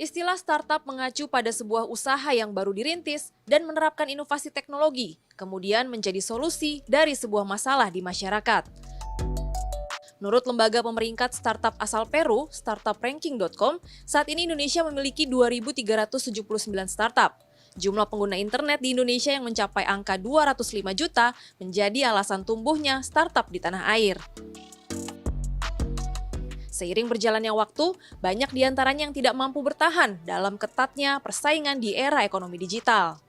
Istilah startup mengacu pada sebuah usaha yang baru dirintis dan menerapkan inovasi teknologi, kemudian menjadi solusi dari sebuah masalah di masyarakat. Menurut lembaga pemeringkat startup asal Peru, startupranking.com, saat ini Indonesia memiliki 2.379 startup. Jumlah pengguna internet di Indonesia yang mencapai angka 205 juta menjadi alasan tumbuhnya startup di tanah air. Seiring berjalannya waktu, banyak di antaranya yang tidak mampu bertahan dalam ketatnya persaingan di era ekonomi digital.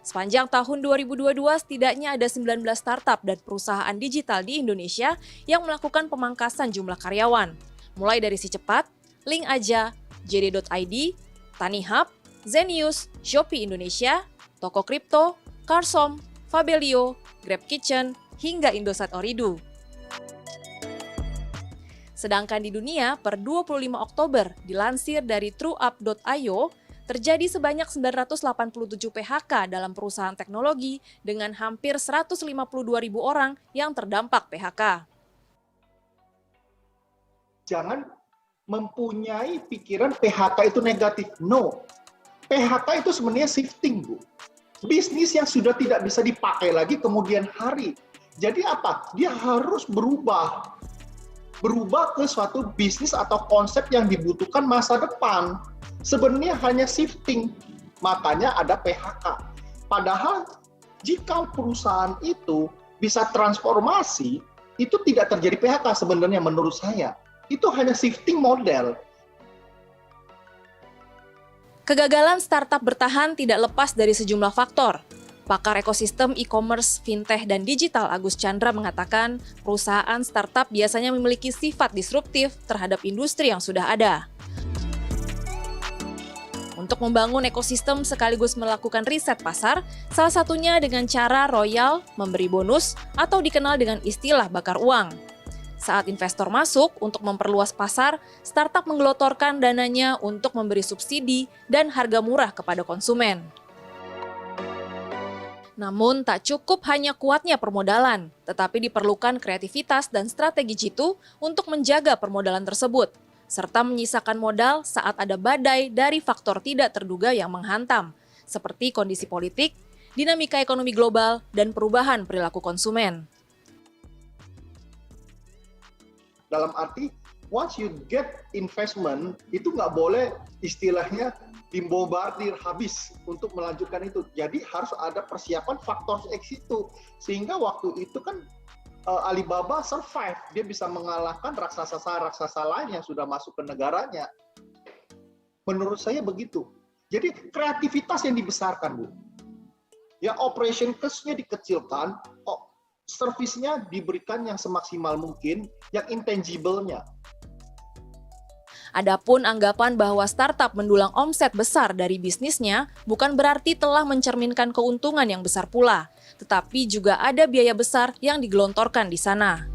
Sepanjang tahun 2022, setidaknya ada 19 startup dan perusahaan digital di Indonesia yang melakukan pemangkasan jumlah karyawan. Mulai dari Si Cepat, Link Aja, JD.id, TaniHub, Zenius, Shopee Indonesia, Toko Kripto, Karsom, Fabelio, Grab Kitchen, hingga Indosat Oridu. Sedangkan di dunia, per 25 Oktober, dilansir dari TrueUp.io, terjadi sebanyak 987 PHK dalam perusahaan teknologi dengan hampir 152.000 orang yang terdampak PHK. Jangan mempunyai pikiran PHK itu negatif. No, PHK itu sebenarnya shifting, Bu. Bisnis yang sudah tidak bisa dipakai lagi kemudian hari. Jadi apa? Dia harus berubah ke suatu bisnis atau konsep yang dibutuhkan masa depan. Sebenarnya hanya shifting, makanya ada PHK. Padahal jika perusahaan itu bisa transformasi, itu tidak terjadi PHK sebenarnya menurut saya. Itu hanya shifting model. Kegagalan startup bertahan tidak lepas dari sejumlah faktor. Pakar ekosistem e-commerce, fintech, dan digital Agus Chandra mengatakan perusahaan startup biasanya memiliki sifat disruptif terhadap industri yang sudah ada. Untuk membangun ekosistem sekaligus melakukan riset pasar, salah satunya dengan cara royal, memberi bonus, atau dikenal dengan istilah bakar uang. Saat investor masuk untuk memperluas pasar, startup menggelontorkan dananya untuk memberi subsidi dan harga murah kepada konsumen. Namun, tak cukup hanya kuatnya permodalan, tetapi diperlukan kreativitas dan strategi jitu untuk menjaga permodalan tersebut, serta menyisakan modal saat ada badai dari faktor tidak terduga yang menghantam, seperti kondisi politik, dinamika ekonomi global, dan perubahan perilaku konsumen. Dalam arti, once you get investment, itu nggak boleh istilahnya dibombardir habis untuk melanjutkan itu. Jadi harus ada persiapan faktor X itu. Sehingga waktu itu kan Alibaba survive. Dia bisa mengalahkan raksasa-raksasa lain yang sudah masuk ke negaranya. Menurut saya begitu. Jadi kreativitas yang dibesarkan, Bu. Ya, operation cost-nya dikecilkan, servisnya diberikan yang semaksimal mungkin, yang intangible-nya. Adapun anggapan bahwa startup mendulang omset besar dari bisnisnya bukan berarti telah mencerminkan keuntungan yang besar pula, tetapi juga ada biaya besar yang digelontorkan di sana.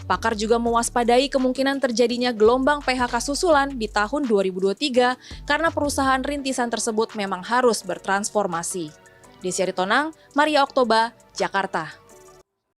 Pakar juga mewaspadai kemungkinan terjadinya gelombang PHK susulan di tahun 2023 karena perusahaan rintisan tersebut memang harus bertransformasi. Desy Aritonang, Maria Oktober, Jakarta.